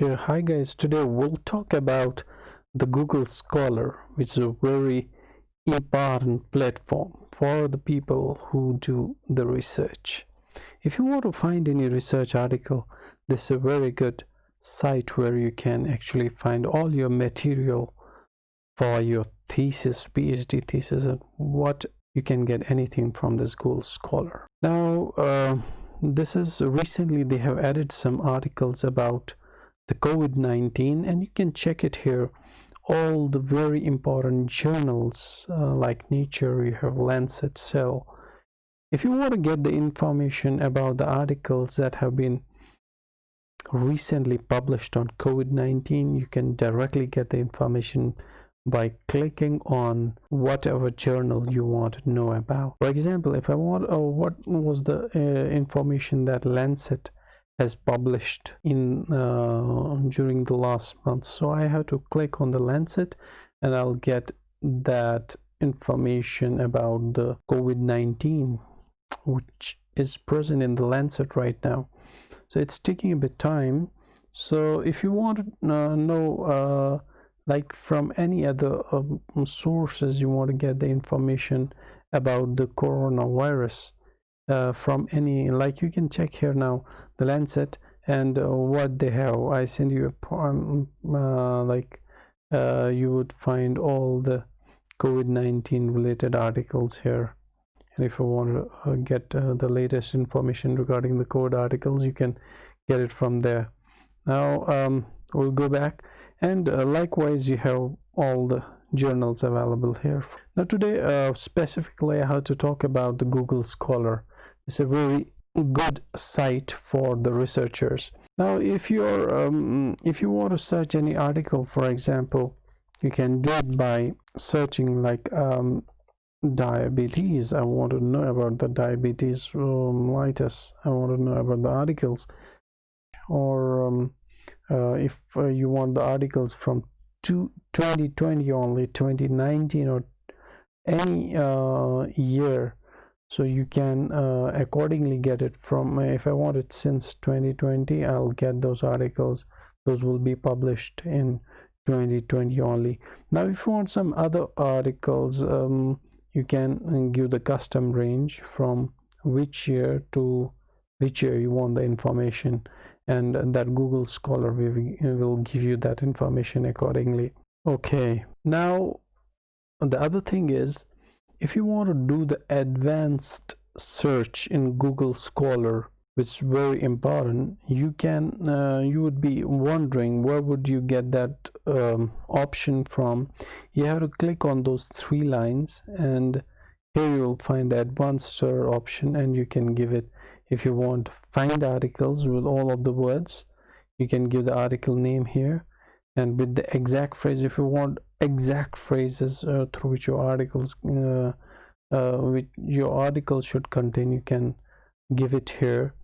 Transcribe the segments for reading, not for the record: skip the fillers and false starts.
Okay, hi guys, today we'll talk about the Google Scholar, which is a very important platform for the people who do the research. If you want to find any research article, this is a very good site where you can actually find all your material for your thesis, PhD thesis, and what you can get anything from this Google Scholar. Now, this is recently they have added some articles about the COVID-19, and you can check it here. All the very important journals like Nature, you have Lancet, Cell. If you want to get the information about the articles that have been recently published on COVID-19, you can directly get the information by clicking on whatever journal you want to know about. For example, if I want what was the information that Lancet has published in during the last month, so I have to click on the Lancet and I'll get that information about the COVID-19 which is present in the Lancet right now. So it's taking a bit time. So if you want to know like from any other sources, you want to get the information about the coronavirus from any, like you can check here now the Lancet and what they have. I send you a you would find all the COVID-19 related articles here, and if you want to get the latest information regarding the COVID articles, you can get it from there. Now we'll go back, and likewise you have all the journals available here. Now today specifically I have to talk about the Google Scholar. It's a very good site for the researchers. Now if you're if you want to search any article, for example, you can do it by searching like diabetes. I want to know about the diabetes mellitus. I want to know about the articles. Or if you want the articles from 2020 only, 2019, or any year, so you can accordingly get it from, if I want it since 2020, I'll get those articles. Those will be published in 2020 only. Now if you want some other articles, you can give the custom range from which year to which year you want the information, and that Google Scholar will give you that information accordingly. Okay, now the other thing is, if you want to do the advanced search in Google Scholar, which is very important, you can you would be wondering where would you get that option from. You have to click on those three lines, and here you will find the advanced search option, and you can give it. If you want to find articles with all of the words, you can give the article name here, and with the exact phrase, if you want exact phrases through which your articles should contain, you can give it here.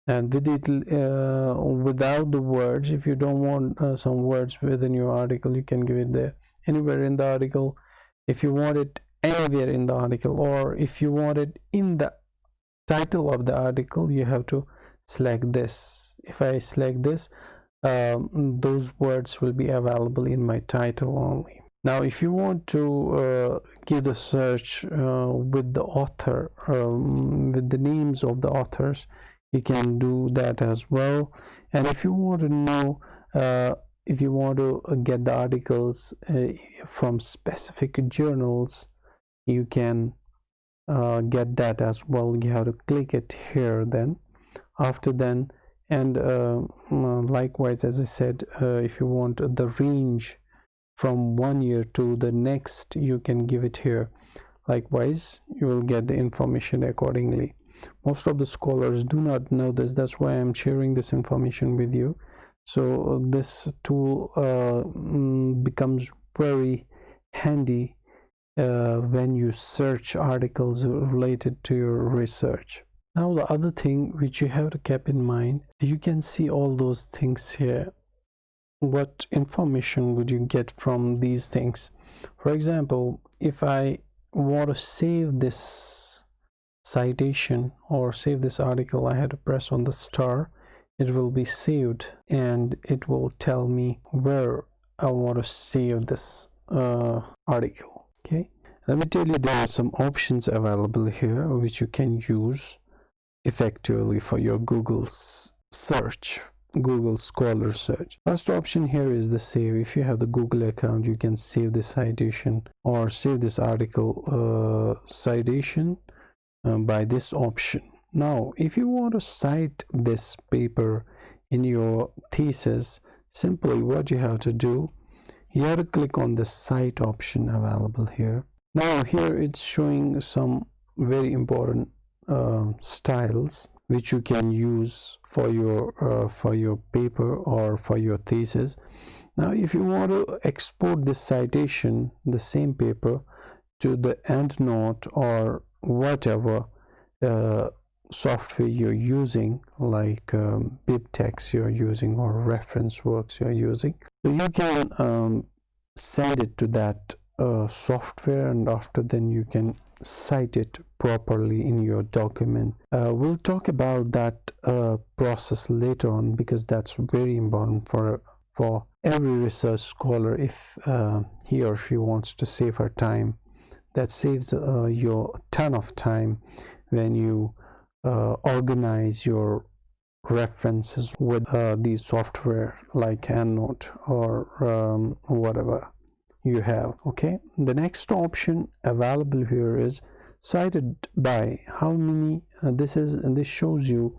And with it without the words, if you don't want some words within your article, you can give it there anywhere in the article. If you want it anywhere in the article, or if you want it in the title of the article, you have to select this. If I select this, those words will be available in my title only. Now if you want to give the search with the author, with the names of the authors, you can do that as well. And if you want to know, if you want to get the articles from specific journals, you can get that as well. You have to click it here then, after then, and likewise, as I said, if you want the range from 1 year to the next, you can give it here. Likewise, you will get the information accordingly. Most of the scholars do not know this, that's why I'm sharing this information with you. So this tool becomes very handy when you search articles related to your research. Now the other thing which you have to keep in mind, you can see all those things here. What information would you get from these things? For example, if I want to save this citation or save this article, I had to press on the star, it will be saved, and it will tell me where I want to save this article. Okay, let me tell you, there are some options available here which you can use effectively for your Google search, Google Scholar search. First option here is the save. If you have the Google account, you can save the citation or save this article citation by this option. Now, if you want to cite this paper in your thesis, simply what you have to do, you have to click on the cite option available here. Now here it's showing some very important styles which you can use for your paper or for your thesis. Now if you want to export this citation, the same paper, to the EndNote or whatever software you're using, like BibTeX you're using or ReferenceWorks you're using, so you can send it to that software, and after then you can cite it properly in your document. We'll talk about that process later on, because that's very important for every research scholar. If he or she wants to save her time, that saves your ton of time when you organize your references with these software like EndNote or whatever you have. Okay, the next option available here is cited by. How many this shows you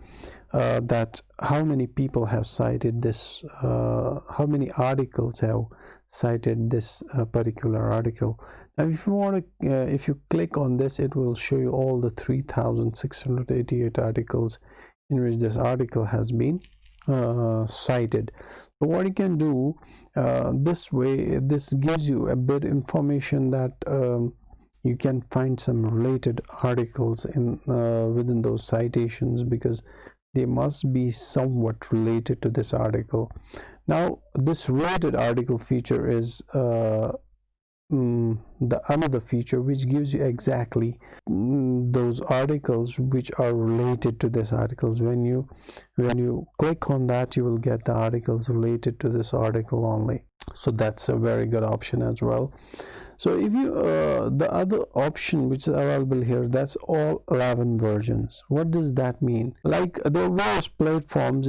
that how many people have cited this, how many articles have cited this particular article. Now if you want to if you click on this, it will show you all the 3,688 articles in which this article has been cited. So what you can do this way, this gives you a bit information that you can find some related articles in within those citations, because they must be somewhat related to this article. Now this related article feature is the another feature which gives you exactly those articles which are related to this articles. When you click on that, you will get the articles related to this article only. So that's a very good option as well. So if you the other option which is available here, that's all 11 versions. What does that mean? Like there are various platforms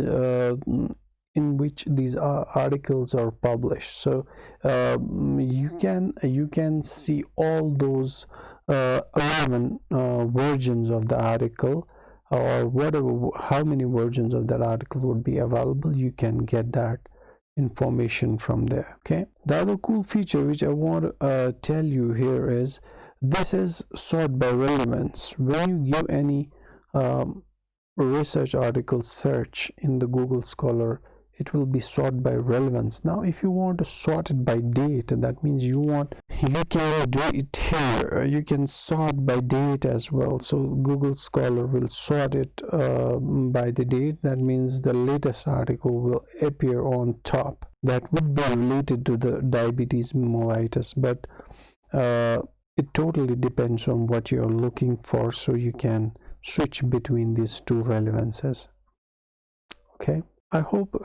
in which these articles are published. So you can see all those 11 versions of the article, or whatever, how many versions of that article would be available. You can get that information from there. Okay, the other cool feature which I want to tell you here is this is sort by relevance. When you give any research article search in the Google Scholar, it will be sort by relevance. Now if you want to sort it by date, that means you can do it here. You can sort by date as well. So Google Scholar will sort it by the date. That means the latest article will appear on top. That would be related to the diabetes mellitus, but it totally depends on what you're looking for, so you can switch between these two relevances. Okay, I hope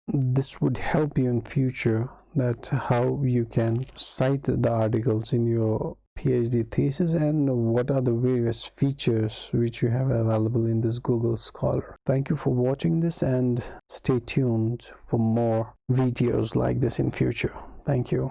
this would help you in future, that how you can cite the articles in your PhD thesis, and what are the various features which you have available in this Google Scholar. Thank you for watching this, and stay tuned for more videos like this in future. Thank you.